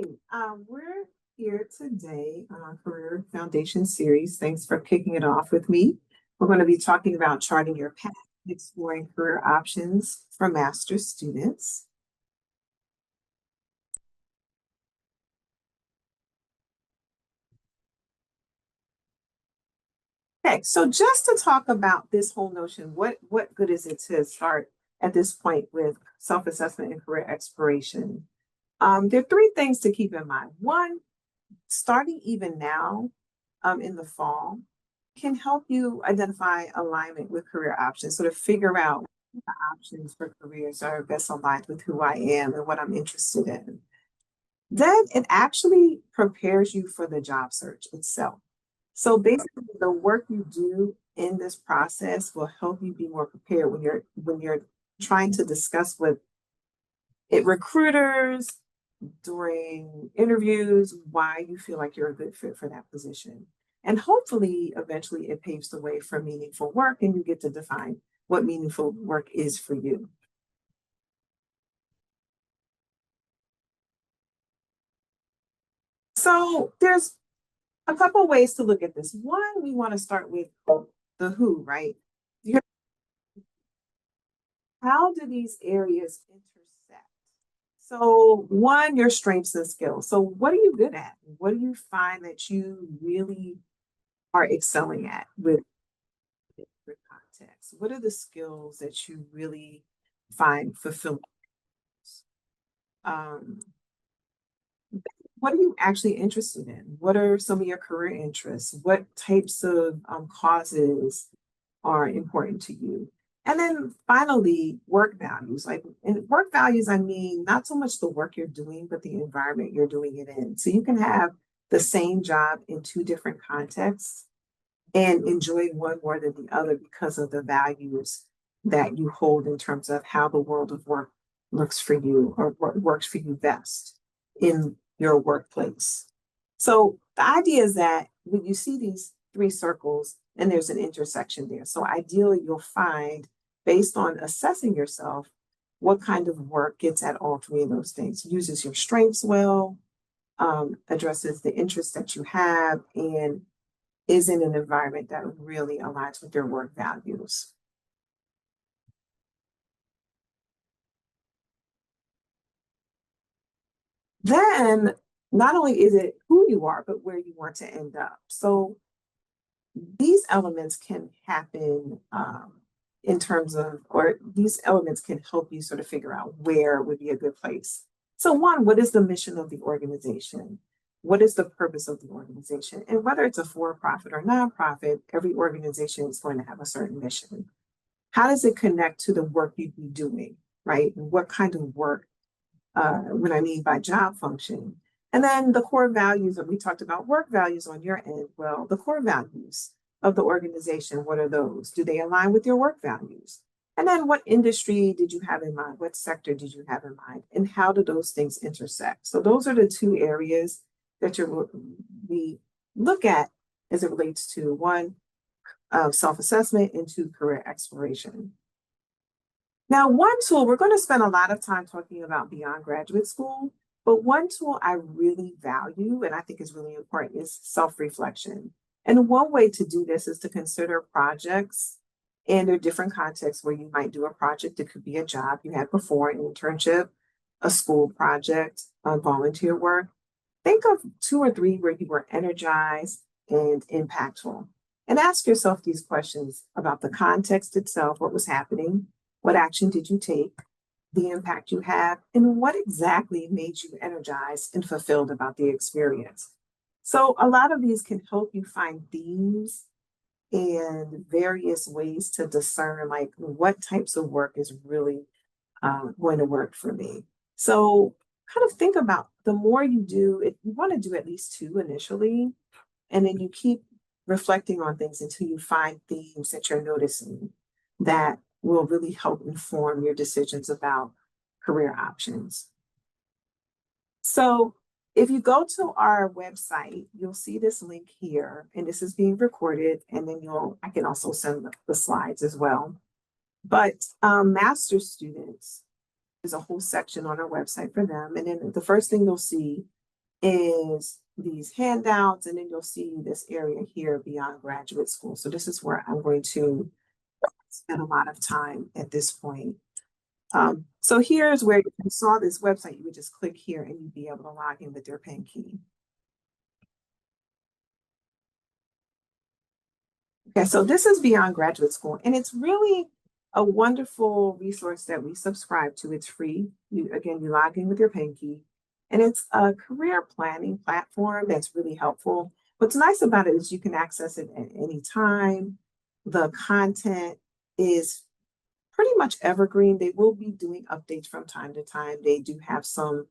We're here today on our Career Foundation series. Thanks for kicking it off with me. We're going to be talking about charting your path, exploring career options for master's students. Okay, so just to talk about this whole notion, what good is it to start at this point with self-assessment and career exploration? There are three things to keep in mind. One, starting even now in the fall can help you identify alignment with career options, sort of figure out what the options for careers are best aligned with who I am and what I'm interested in. Then it actually prepares you for the job search itself. So basically, the work you do in this process will help you be more prepared when you're trying to discuss with recruiters during interviews why you feel like you're a good fit for that position. And hopefully, eventually, it paves the way for meaningful work and you get to define what meaningful work is for you. So, there's a couple ways to look at this. One, we want to start with the who, right? You- How do these areas intersect? So, one, your strengths and skills. So, what are you good at? What do you find that you really are excelling at with your context? What are the skills that you really find fulfilling? Um, what are you actually interested in? What are some of your career interests? What types of causes are important to you? And then finally, work values. Like in work values, I mean, not so much the work you're doing, but the environment you're doing it in. So you can have the same job in two different contexts and enjoy one more than the other because of the values that you hold in terms of how the world of work looks for you or what works for you best in your workplace. So the idea is that when you see these three circles and there's an intersection there, so ideally you'll find, based on assessing yourself, what kind of work gets at all three of those things, uses your strengths well, addresses the interests that you have, and is in an environment that really aligns with your work values. Then, not only is it who you are, but where you want to end up. So, these elements can happen in terms of, or these elements can help you sort of figure out where would be a good place. So, one, what is the mission of the organization? What is the purpose of the organization? And whether it's a for profit or nonprofit, every organization is going to have a certain mission. How does it connect to the work you'd be doing, right? And what kind of work, what I mean by job function. And then the core values that we talked about, work values on your end. Well, the core values of the organization, what are those? Do they align with your work values? And then what industry did you have in mind? What sector did you have in mind? And how do those things intersect? So those are the two areas that we look at as it relates to one, self-assessment, and two, career exploration. Now, one tool, we're going to spend a lot of time talking about beyond graduate school, but one tool I really value and I think is really important is self-reflection. And one way to do this is to consider projects and there are different contexts where you might do a project. It could be a job you had before, an internship, a school project, volunteer work. Think of two or three where you were energized and impactful. And ask yourself these questions about the context itself, what was happening, what action did you take, the impact you have, and what exactly made you energized and fulfilled about the experience. So, a lot of these can help you find themes and various ways to discern, like, what types of work is really going to work for me. So, kind of think about the more you do it, you want to do at least two initially, and then you keep reflecting on things until you find themes that you're noticing that will really help inform your decisions about career options. So if you go to our website, you'll see this link here, and this is being recorded, and then I can also send the slides as well. But master's students, there's a whole section on our website for them. And then the first thing you'll see is these handouts, and then you'll see this area here beyond graduate school. So this is where I'm going to spend a lot of time at this point. So here's where if you saw this website, you would just click here and you'd be able to log in with your PIN key. Okay, so this is Beyond Graduate School, and it's really a wonderful resource that we subscribe to. It's free. Again, you log in with your PIN key, and it's a career planning platform that's really helpful. What's nice about it is you can access it at any time. The content is pretty much evergreen. They will be doing updates from time to time. They do have some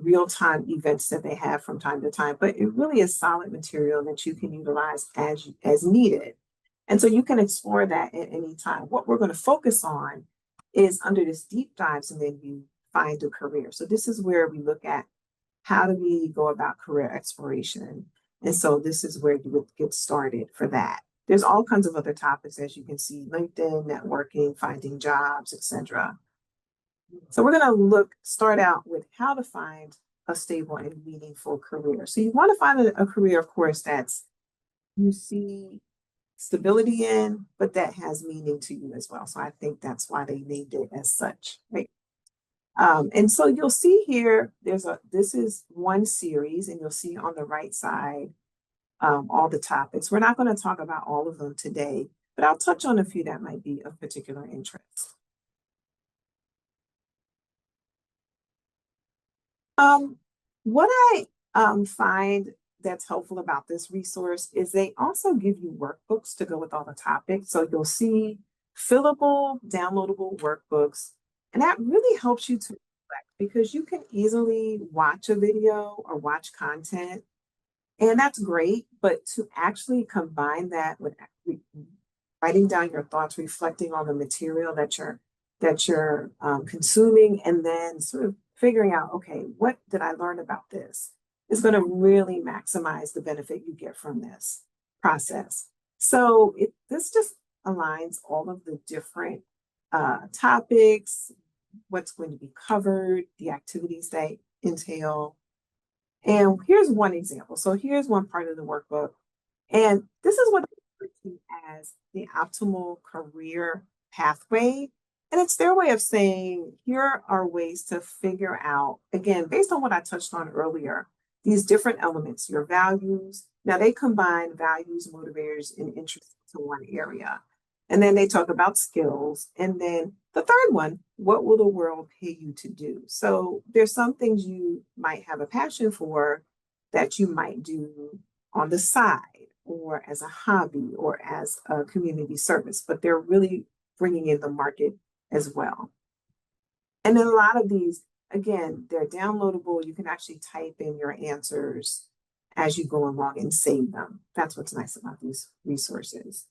real-time events that they have from time to time, but it really is solid material that you can utilize as needed. And so you can explore that at any time. What we're going to focus on is under this deep dives and then you find a career. So this is where we look at how do we go about career exploration. And so this is where you would get started for that. There's all kinds of other topics, as you can see, LinkedIn, networking, finding jobs, etc. So we're going to start out with how to find a stable and meaningful career. So you want to find a career, of course, that's you see stability in, but that has meaning to you as well. So I think that's why they named it as such, right? And so you'll see here, this is one series, and you'll see on the right side all the topics. We're not going to talk about all of them today, but I'll touch on a few that might be of particular interest. What I find that's helpful about this resource is they also give you workbooks to go with all the topics. So you'll see fillable, downloadable workbooks, and that really helps you to reflect because you can easily watch a video or watch content, and that's great. But to actually combine that with writing down your thoughts, reflecting on the material that you're consuming, and then sort of figuring out, okay, what did I learn about this? Is going to really maximize the benefit you get from this process. So this just aligns all of the different topics, what's going to be covered, the activities they entail. And here's one example. So here's one part of the workbook. And this is what they refer to as the optimal career pathway. And it's their way of saying, here are ways to figure out, again, based on what I touched on earlier, these different elements, your values. Now they combine values, motivators, and interests into one area. And then they talk about skills. And then the third one, what will the world pay you to do? So there's some things you might have a passion for that you might do on the side or as a hobby or as a community service, but they're really bringing in the market as well. And then a lot of these, again, they're downloadable. You can actually type in your answers as you go along and save them. That's what's nice about these resources.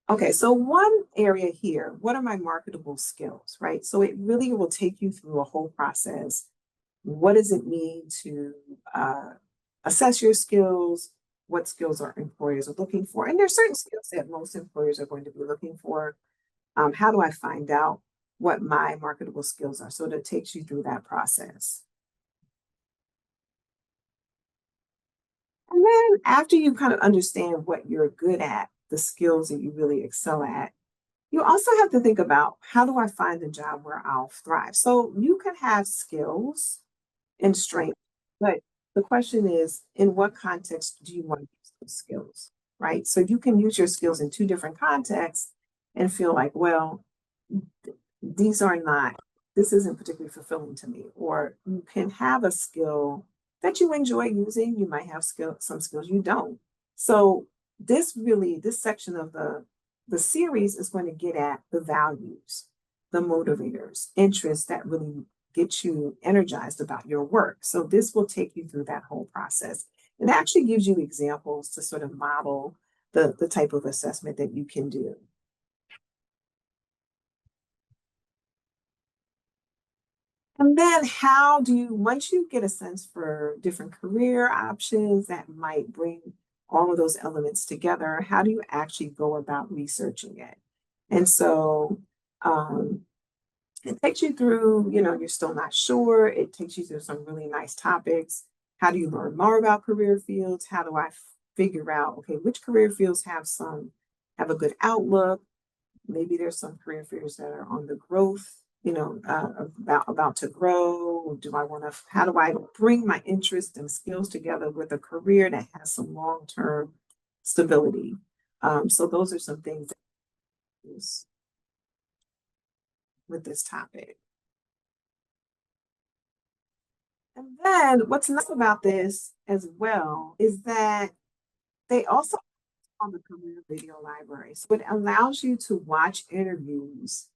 Okay, so one area here, what are my marketable skills, right? So it really will take you through a whole process. What does it mean to assess your skills? What skills are employers are looking for? And there's certain skills that most employers are going to be looking for. How do I find out what my marketable skills are? So that takes you through that process. And then after you kind of understand what you're good at, the skills that you really excel at, you also have to think about how do I find a job where I'll thrive? So you can have skills and strength, but the question is, in what context do you want to use those skills, right? So you can use your skills in two different contexts and feel like, well, these are not, this isn't particularly fulfilling to me. Or you can have a skill that you enjoy using. You might have some skills you don't. So this section of the series is going to get at the values, the motivators, interests that really get you energized about your work. So this will take you through that whole process. It actually gives you examples to sort of model the type of assessment that you can do. And then how do you, once you get a sense for different career options that might bring all of those elements together, how do you actually go about researching it? And so It takes you through, you're still not sure. It takes you through some really nice topics. How do you learn more about career fields? How do I figure out, okay, which career fields have a good outlook? Maybe there's some career fields that are on the growth, about to grow. How do I bring my interest and skills together with a career that has some long-term stability? So those are some things that is with this topic. And then what's nice about this as well is that they also on the career video library. So it allows you to watch interviews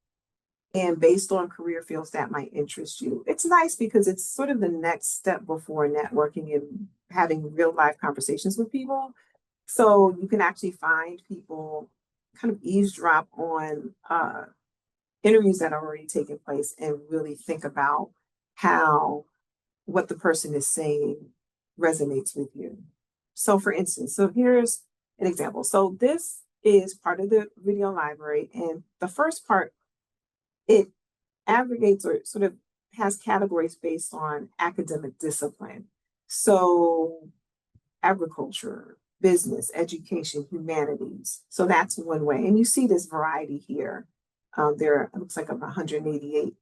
and based on career fields that might interest you. It's nice because it's sort of the next step before networking and having real life conversations with people. So you can actually find people, kind of eavesdrop on interviews that are already taking place and really think about how what the person is saying resonates with you. So for instance, so here's an example. So this is part of the video library, and the first part, it aggregates or sort of has categories based on academic discipline. So agriculture, business, education, humanities. So that's one way. And you see this variety here. There looks like 188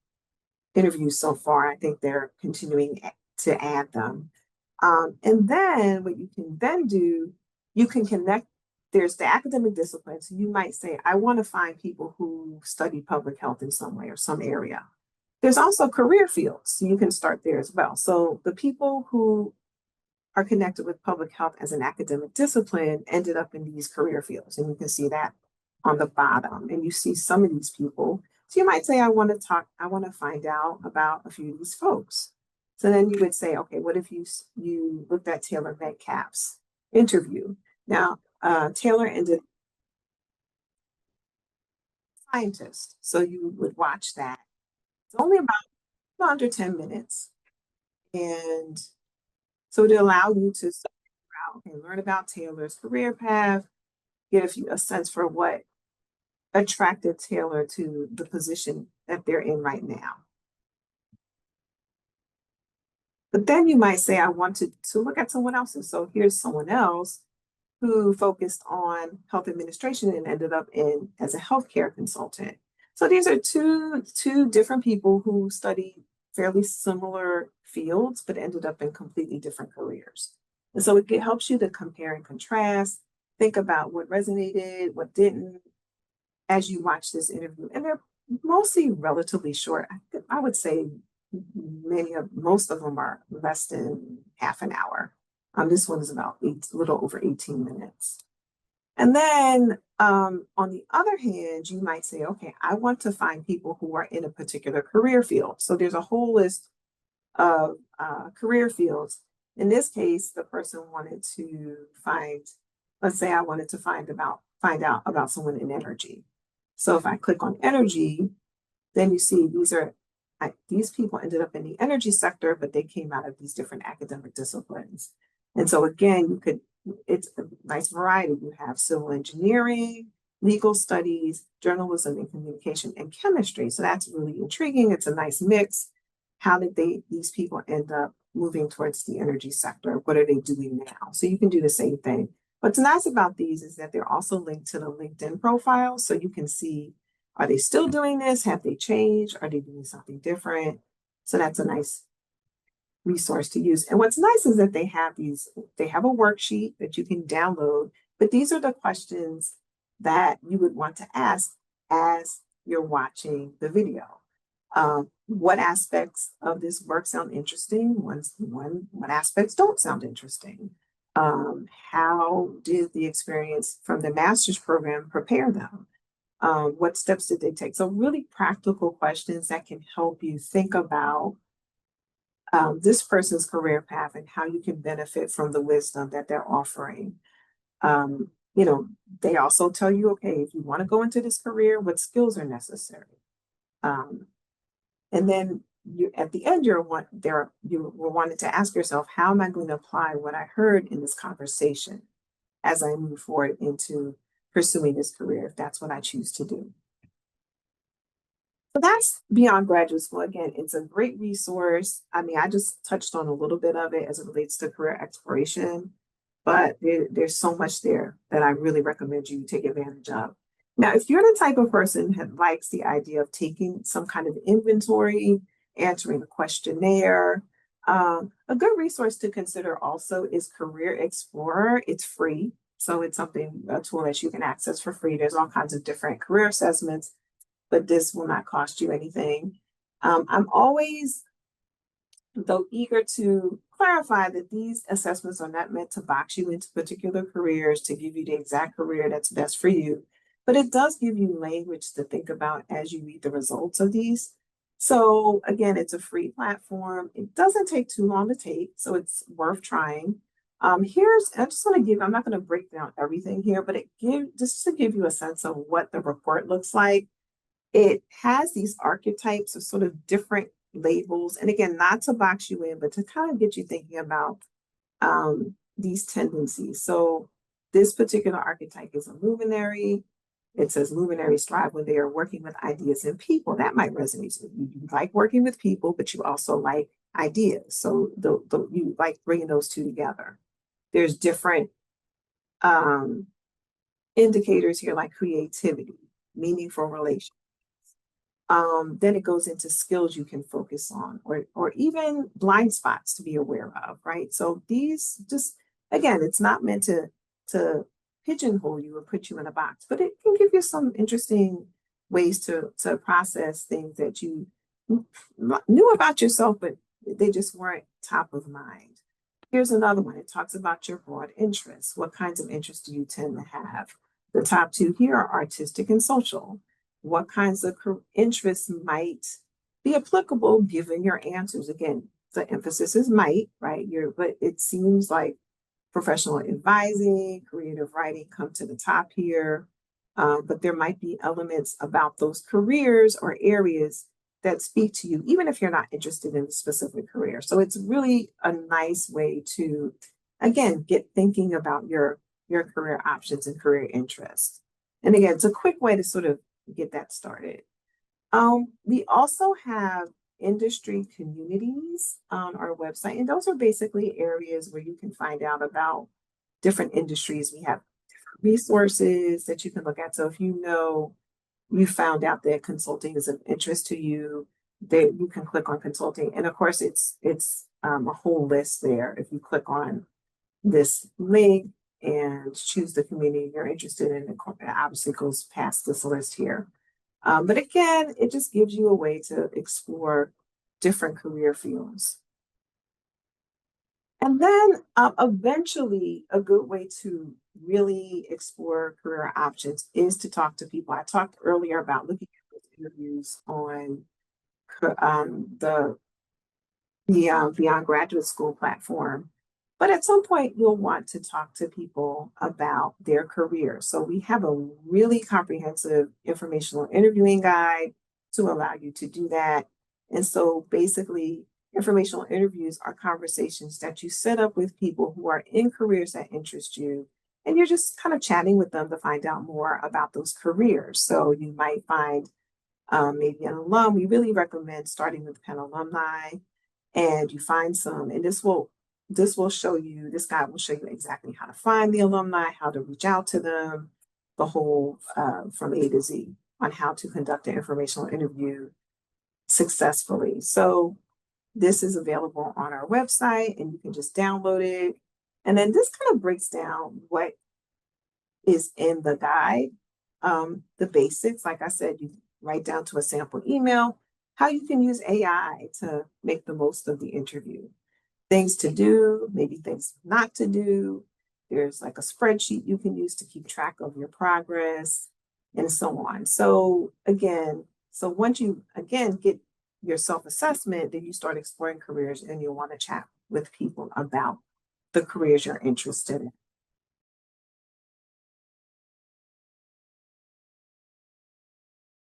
interviews so far. I think they're continuing to add them. And then what you can then do, you can connect, there's the academic discipline. So you might say, I want to find people who study public health in some way or some area. There's also career fields. So you can start there as well. So the people who are connected with public health as an academic discipline ended up in these career fields. And you can see that on the bottom. And you see some of these people. So you might say, I want to find out about a few of these folks. So then you would say, okay, what if you looked at Taylor Metcalf's interview? Now, Taylor ended scientist. So you would watch that. It's only about under 10 minutes. And so to allow you to out and learn about Taylor's career path, get a sense for what attracted Taylor to the position that they're in right now. But then you might say, I want to look at someone else's. So here's someone else who focused on health administration and ended up in as a healthcare consultant. So these are two different people who studied fairly similar fields, but ended up in completely different careers. And so it helps you to compare and contrast, think about what resonated, what didn't, as you watch this interview. And they're mostly relatively short. I would say most of them are less than half an hour. This one is about a little over 18 minutes. And then on the other hand, you might say, okay, I want to find people who are in a particular career field. So there's a whole list of career fields. In this case, the person wanted to find, let's say I wanted to find out about someone in energy. So if I click on energy, then you see these people ended up in the energy sector, but they came out of these different academic disciplines. And so again, it's a nice variety. You have civil engineering, legal studies, journalism and communication, and chemistry. So that's really intriguing. It's a nice mix. How did these people end up moving towards the energy sector? What are they doing now? So you can do the same thing. What's nice about these is that they're also linked to the LinkedIn profile. So you can see, are they still doing this? Have they changed? Are they doing something different? So that's a nice resource to use. And what's nice is that they have a worksheet that you can download, but these are the questions that you would want to ask as you're watching the video. What aspects of this work sound interesting? What aspects don't sound interesting? How did the experience from the master's program prepare them? What steps did they take? So really practical questions that can help you think about this person's career path and how you can benefit from the wisdom that they're offering. They also tell you, okay, if you want to go into this career, what skills are necessary? And then at the end, you will want to ask yourself, how am I going to apply what I heard in this conversation as I move forward into pursuing this career, if that's what I choose to do? So that's Beyond Graduate School. Again, it's a great resource. I mean, I just touched on a little bit of it as it relates to career exploration, but there's so much there that I really recommend you take advantage of. Now, if you're the type of person that likes the idea of taking some kind of inventory, answering a questionnaire, a good resource to consider also is Career Explorer. It's free, so it's something, a tool that you can access for free. There's all kinds of different career assessments, but this will not cost you anything. I'm always, though, eager to clarify that these assessments are not meant to box you into particular careers to give you the exact career that's best for you, but it does give you language to think about as you read the results of these. So again, it's a free platform. It doesn't take too long to take, so it's worth trying. I just want to give, I'm not going to break down everything here, but just to give you a sense of what the report looks like. It has these archetypes of sort of different labels. And again, not to box you in, but to kind of get you thinking about these tendencies. So this particular archetype is a luminary. It says luminaries thrive when they are working with ideas and people. That might resonate with you. You like working with people, but you also like ideas. So you like bringing those two together. There's different indicators here like creativity, meaningful relations. Then it goes into skills you can focus on, or even blind spots to be aware of, right? So these just, again, it's not meant to pigeonhole you or put you in a box, but it can give you some interesting ways to process things that you knew about yourself, but they just weren't top of mind. Here's another one. It talks about your broad interests. What kinds of interests do you tend to have? The top two here are artistic and social. What kinds of interests might be applicable given your answers? Again, the emphasis is might, right? But it seems like professional advising, creative writing come to the top here. But there might be elements about those careers or areas that speak to you, even if you're not interested in a specific career. So it's really a nice way to, again, get thinking about your career options and career interests. And again, it's a quick way to sort of get that started. We also have industry communities on our website, and those are basically areas where you can find out about different industries. We have resources that you can look at. So if you found out that consulting is of interest to you, that you can click on consulting. And of course, it's a whole list there. If you click on this link and choose the community you're interested in, it obviously goes past this list here. But again, it just gives you a way to explore different career fields. And then eventually, a good way to really explore career options is to talk to people. I talked earlier about looking at interviews on the Beyond Graduate School platform. But at some point, you'll want to talk to people about their career. So we have a really comprehensive informational interviewing guide to allow you to do that. And so basically, informational interviews are conversations that you set up with people who are in careers that interest you. And you're just kind of chatting with them to find out more about those careers. So you might find maybe an alum. We really recommend starting with Penn alumni, and you find some, and this guide will show you exactly how to find the alumni, how to reach out to them, the whole from A to Z on how to conduct an informational interview successfully. So this is available on our website and you can just download it. And then this kind of breaks down what is in the guide, the basics. Like I said, you write down to a sample email, how you can use AI to make the most of the interview. Things to do, maybe things not to do. There's like a spreadsheet you can use to keep track of your progress and so on. So once you again get your self-assessment, then you start exploring careers and you'll want to chat with people about the careers you're interested in.